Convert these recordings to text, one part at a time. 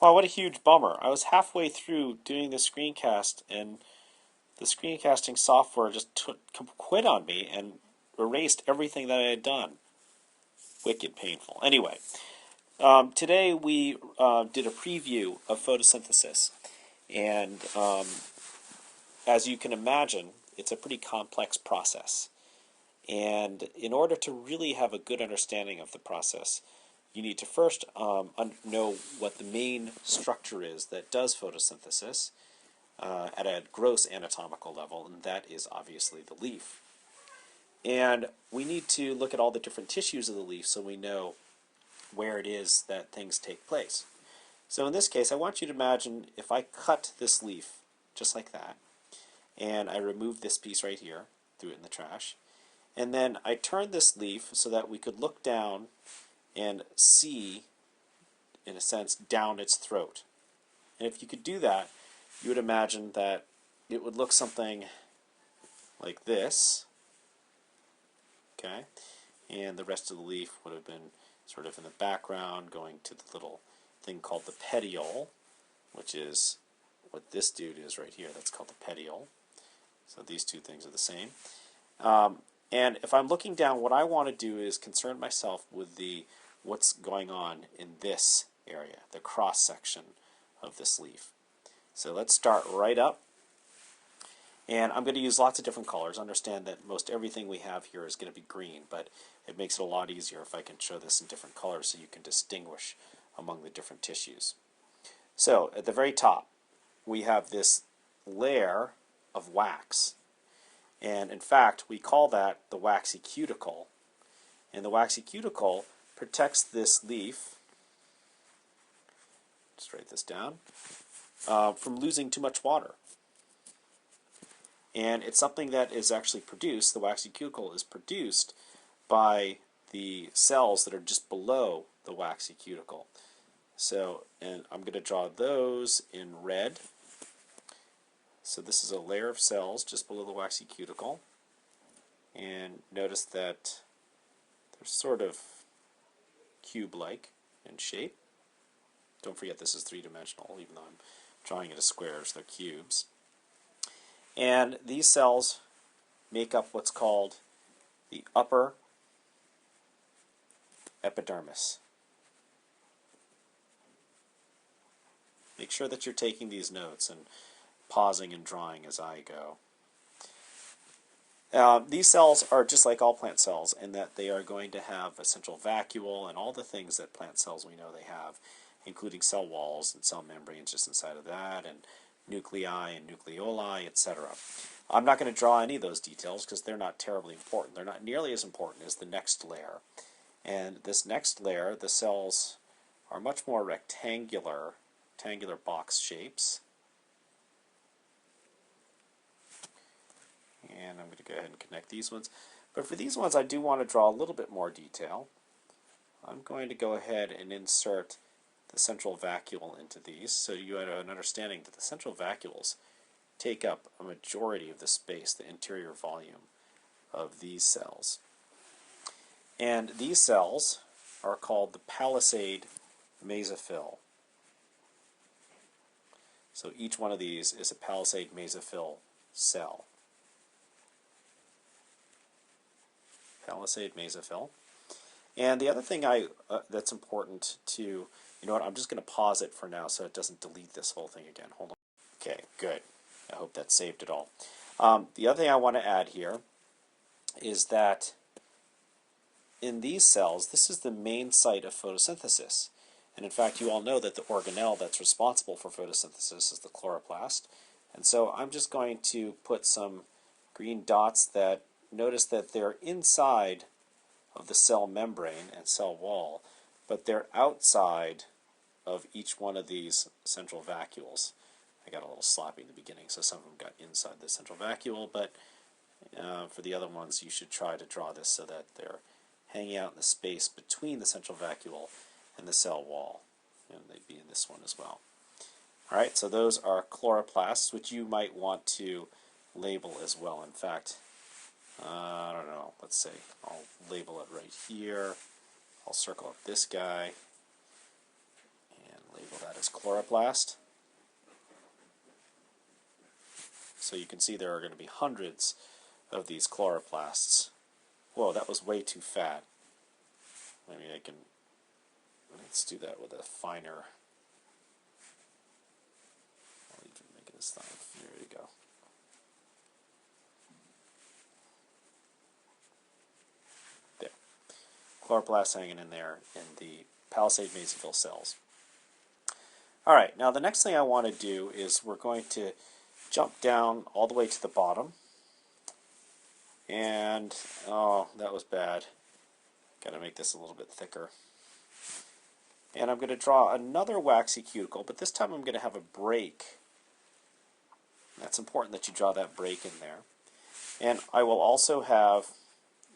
Wow, what a huge bummer. I was halfway through doing the screencast and the screencasting software just quit on me and erased everything that I had done. Wicked painful. Anyway, today we did a preview of photosynthesis. And as you can imagine, it's a pretty complex process. And in order to really have a good understanding of the process, you need to first know what the main structure is that does photosynthesis at a gross anatomical level, and that is obviously the leaf. And we need to look at all the different tissues of the leaf so we know where it is that things take place. So in this case, I want you to imagine if I cut this leaf just like that, and I remove this piece right here, threw it in the trash, and then I turn this leaf so that we could look down and see, in a sense, down its throat. And if you could do that, you would imagine that it would look something like this, okay? And the rest of the leaf would have been sort of in the background, going to the little thing called the petiole, which is what this dude is right here. That's called the petiole. So these two things are the same. And if I'm looking down, what I want to do is concern myself with what's going on in this area, the cross section of this leaf. So let's start right up. And I'm going to use lots of different colors. Understand that most everything we have here is going to be green, but it makes it a lot easier if I can show this in different colors so you can distinguish among the different tissues. So at the very top, we have this layer of wax. And in fact, we call that the waxy cuticle. And the waxy cuticle protects this leaf, just write this down, from losing too much water. And it's something that is actually produced, the waxy cuticle is produced by the cells that are just below the waxy cuticle. So, and I'm going to draw those in red. So this is a layer of cells just below the waxy cuticle. And notice that they're sort of cube-like in shape. Don't forget this is three-dimensional, even though I'm drawing it as squares, they're cubes. And these cells make up what's called the upper epidermis. Make sure that you're taking these notes and pausing and drawing as I go. These cells are just like all plant cells in that they are going to have a central vacuole and all the things that plant cells we know they have, including cell walls and cell membranes just inside of that, and nuclei and nucleoli, etc. I'm not going to draw any of those details because they're not terribly important. They're not nearly as important as the next layer. And this next layer, the cells are much more rectangular box shapes. And I'm going to go ahead and connect these ones. But for these ones, I do want to draw a little bit more detail. I'm going to go ahead and insert the central vacuole into these, so you have an understanding that the central vacuoles take up a majority of the space, the interior volume of these cells. And these cells are called the Palisade mesophyll. So each one of these is a Palisade mesophyll cell. Palisade mesophyll. And the other thing that's important to, you know what, I'm just going to pause it for now so it doesn't delete this whole thing again. Hold on. Okay, good. I hope that saved it all. The other thing I want to add here is that in these cells, this is the main site of photosynthesis. And in fact, you all know that the organelle that's responsible for photosynthesis is the chloroplast. And so I'm just going to put some green dots that notice that they're inside of the cell membrane and cell wall, but they're outside of each one of these central vacuoles. I got a little sloppy in the beginning, so some of them got inside the central vacuole, but for the other ones, you should try to draw this so that they're hanging out in the space between the central vacuole and the cell wall. And they'd be in this one as well. Alright, so those are chloroplasts, which you might want to label as well. In fact, I don't know, let's say I'll label it right here. I'll circle up this guy and label that It's chloroplast. So you can see there are going to be hundreds of these chloroplasts. Whoa, that was way too fat. Maybe I can, let's do that with a finer, I'll even make it this time. There you go. There. Chloroplasts hanging in there in the Palisade mesophyll cells. Alright, now the next thing I want to do is we're going to jump down all the way to the bottom. And, oh, that was bad. Got to make this a little bit thicker. And I'm going to draw another waxy cuticle, but this time I'm going to have a break. That's important that you draw that break in there. And I will also have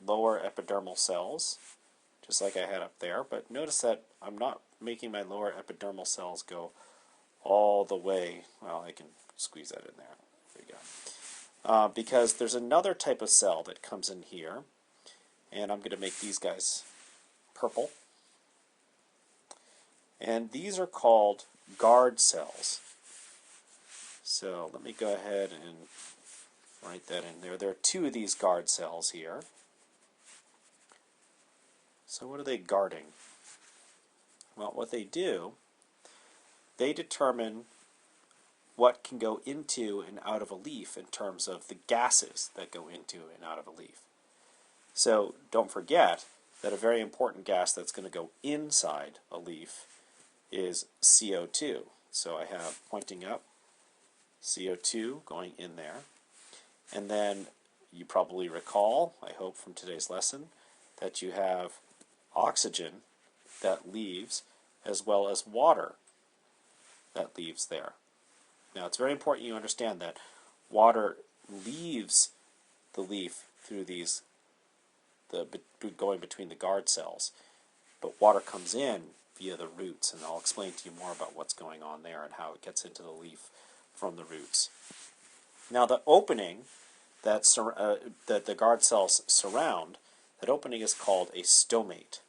lower epidermal cells, just like I had up there. But notice that I'm not making my lower epidermal cells go all the way. Well, I can squeeze that in there. There you go. Because there's another type of cell that comes in here, and I'm going to make these guys purple. And these are called guard cells. So let me go ahead and write that in there. There are two of these guard cells here. So what are they guarding? Well, what they do, they determine what can go into and out of a leaf in terms of the gases that go into and out of a leaf. So don't forget that a very important gas that's going to go inside a leaf is CO2. So I have, pointing up, CO2 going in there. And then you probably recall, I hope from today's lesson, that you have oxygen that leaves as well as water that leaves there. Now it's very important you understand that water leaves the leaf through these, going between the guard cells, but water comes in via the roots, and I'll explain to you more about what's going on there and how it gets into the leaf from the roots. Now the opening that the guard cells surround, that opening is called a stomate.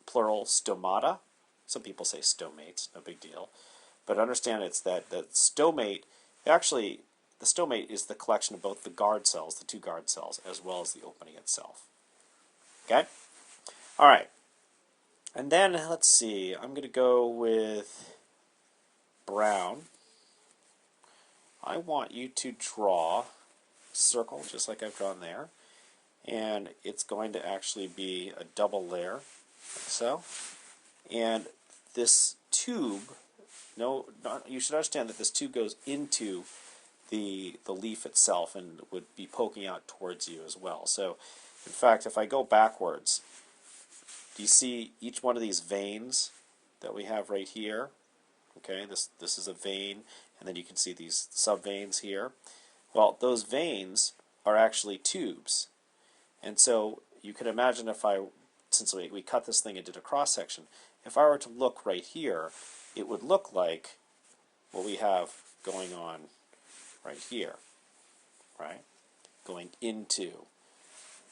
Plural, stomata. Some people say stomates, no big deal. But understand it's that the stomate, actually the stomate is the collection of both the guard cells, the two guard cells, as well as the opening itself. Okay? Alright. And then, let's see, I'm going to go with brown. I want you to draw a circle, just like I've drawn there. And it's going to actually be a double layer, like so. And this tube, you should understand that this tube goes into the leaf itself and would be poking out towards you as well. So, in fact, if I go backwards, do you see each one of these veins that we have right here? Okay, this is a vein, and then you can see these subveins here. Well, those veins are actually tubes. And so you can imagine if since we cut this thing and did a cross-section, if I were to look right here, it would look like what we have going on right here, right? Going into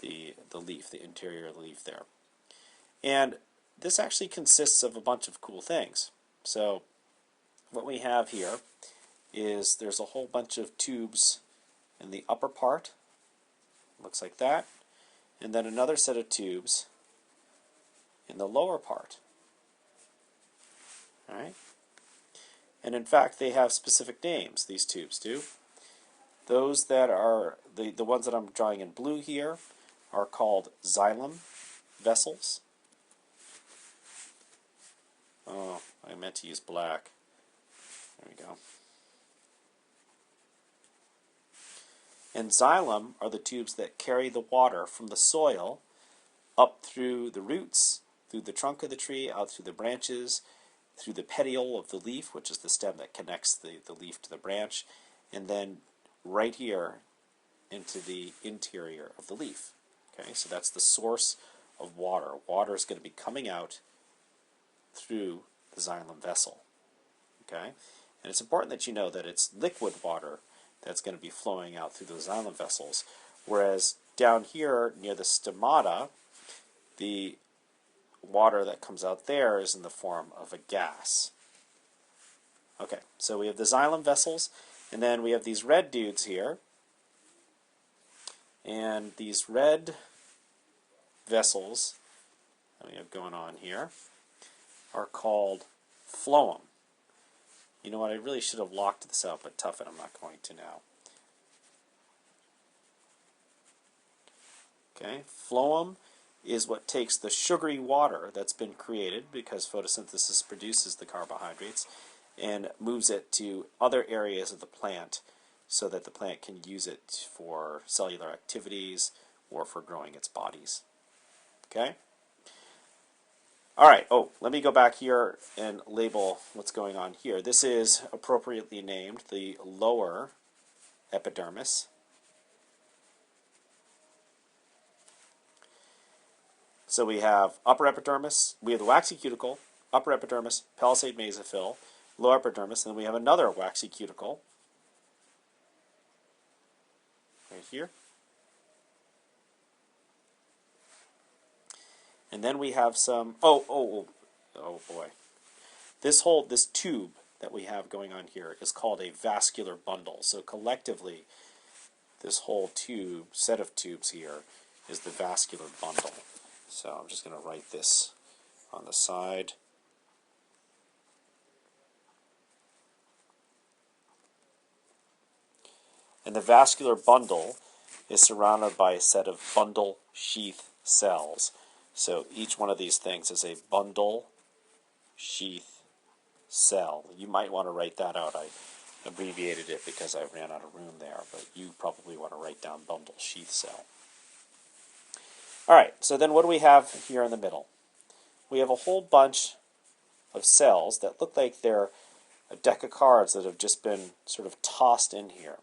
the leaf, the interior of the leaf there. And this actually consists of a bunch of cool things. So what we have here is there's a whole bunch of tubes in the upper part, looks like that, and then another set of tubes in the lower part. All right? And in fact, they have specific names, these tubes do. Those that are, the ones that I'm drawing in blue here, are called xylem vessels. Oh, I meant to use black. There we go. And xylem are the tubes that carry the water from the soil up through the roots, through the trunk of the tree, out through the branches, through the petiole of the leaf, which is the stem that connects the leaf to the branch, and then right here into the interior of the leaf. Okay, so that's the source of water. Water is going to be coming out through the xylem vessel. Okay, and it's important that you know that it's liquid water that's going to be flowing out through those xylem vessels, whereas down here near the stomata, the water that comes out there is in the form of a gas. Okay, so we have the xylem vessels, and then we have these red dudes here. And these red vessels that we have going on here are called phloem. You know what, I really should have locked this out, but tough it, I'm not going to now. Okay, phloem is what takes the sugary water that's been created because photosynthesis produces the carbohydrates and moves it to other areas of the plant so that the plant can use it for cellular activities or for growing its bodies. Okay? All right, let me go back here and label what's going on here. This is appropriately named the lower epidermis. So we have upper epidermis, we have the waxy cuticle, upper epidermis, palisade mesophyll, lower epidermis, and then we have another waxy cuticle right here. And then we have some, oh boy. This tube that we have going on here is called a vascular bundle. So collectively, this whole set of tubes here is the vascular bundle. So I'm just going to write this on the side. And the vascular bundle is surrounded by a set of bundle sheath cells. So each one of these things is a bundle sheath cell. You might want to write that out. I abbreviated it because I ran out of room there, but you probably want to write down bundle sheath cell. All right, so then what do we have here in the middle? We have a whole bunch of cells that look like they're a deck of cards that have just been sort of tossed in here.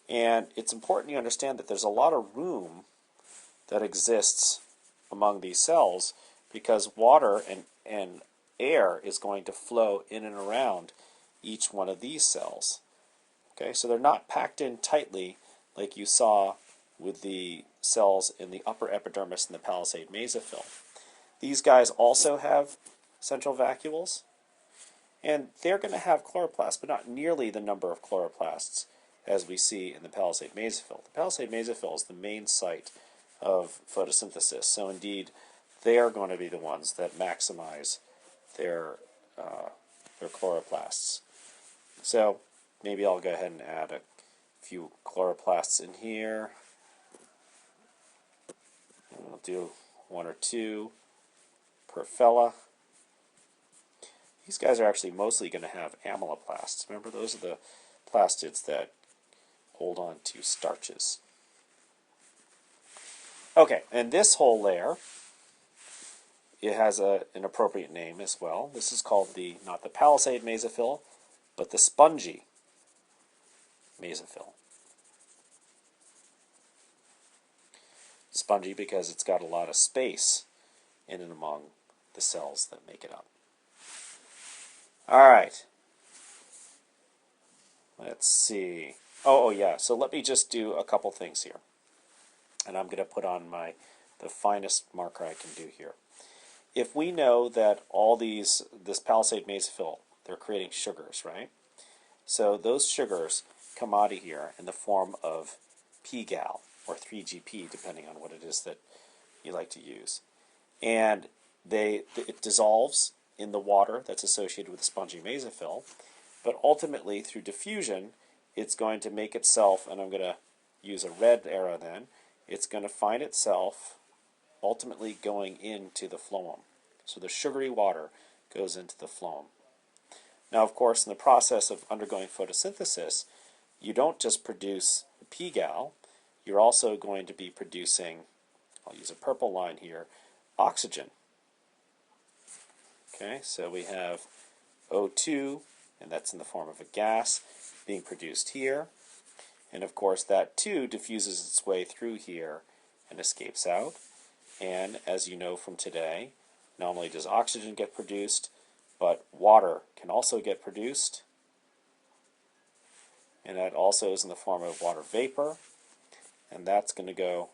And it's important you understand that there's a lot of room that exists among these cells because water and air is going to flow in and around each one of these cells. Okay, so they're not packed in tightly like you saw with the cells in the upper epidermis and the palisade mesophyll. These guys also have central vacuoles, and they're going to have chloroplasts, but not nearly the number of chloroplasts as we see in the palisade mesophyll. The palisade mesophyll is the main site of photosynthesis, so indeed they are going to be the ones that maximize their chloroplasts. So maybe I'll go ahead and add a few chloroplasts in here. And we'll do one or two per fella. These guys are actually mostly going to have amyloplasts. Remember, those are the plastids that hold on to starches. Okay, and this whole layer, it has an appropriate name as well. This is called not the palisade mesophyll, but the spongy mesophyll. Spongy because it's got a lot of space in and among the cells that make it up. All right. Let's see. Oh yeah, so let me just do a couple things here. And I'm going to put on the finest marker I can do here. If we know that this palisade mesophyll, they're creating sugars, right? So those sugars come out of here in the form of pGal, or 3GP, depending on what it is that you like to use. And it dissolves in the water that's associated with the spongy mesophyll, but ultimately through diffusion, it's going to make itself, and I'm going to use a red arrow then, it's going to find itself ultimately going into the phloem. So the sugary water goes into the phloem. Now, of course, in the process of undergoing photosynthesis, you don't just produce pGal, you're also going to be producing, I'll use a purple line here, oxygen. Okay, so we have O2, and that's in the form of a gas, being produced here. And of course that too diffuses its way through here and escapes out. And as you know from today, not only does oxygen get produced, but water can also get produced. And that also is in the form of water vapor. And that's going to go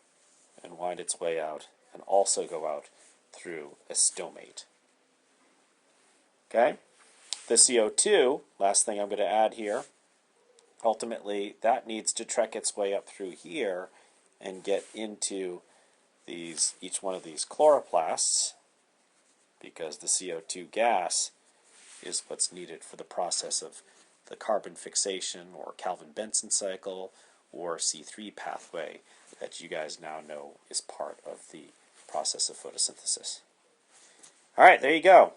and wind its way out and also go out through a stomate. Okay? The CO2, last thing I'm going to add here, ultimately that needs to trek its way up through here and get into each one of these chloroplasts, because the CO2 gas is what's needed for the process of the carbon fixation or Calvin-Benson cycle or C3 pathway that you guys now know is part of the process of photosynthesis. All right, there you go.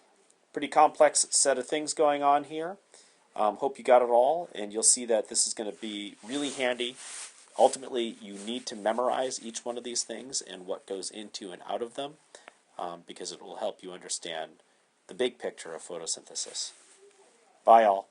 Pretty complex set of things going on here. Hope you got it all, and you'll see that this is going to be really handy. Ultimately, you need to memorize each one of these things and what goes into and out of them, because it will help you understand the big picture of photosynthesis. Bye, all.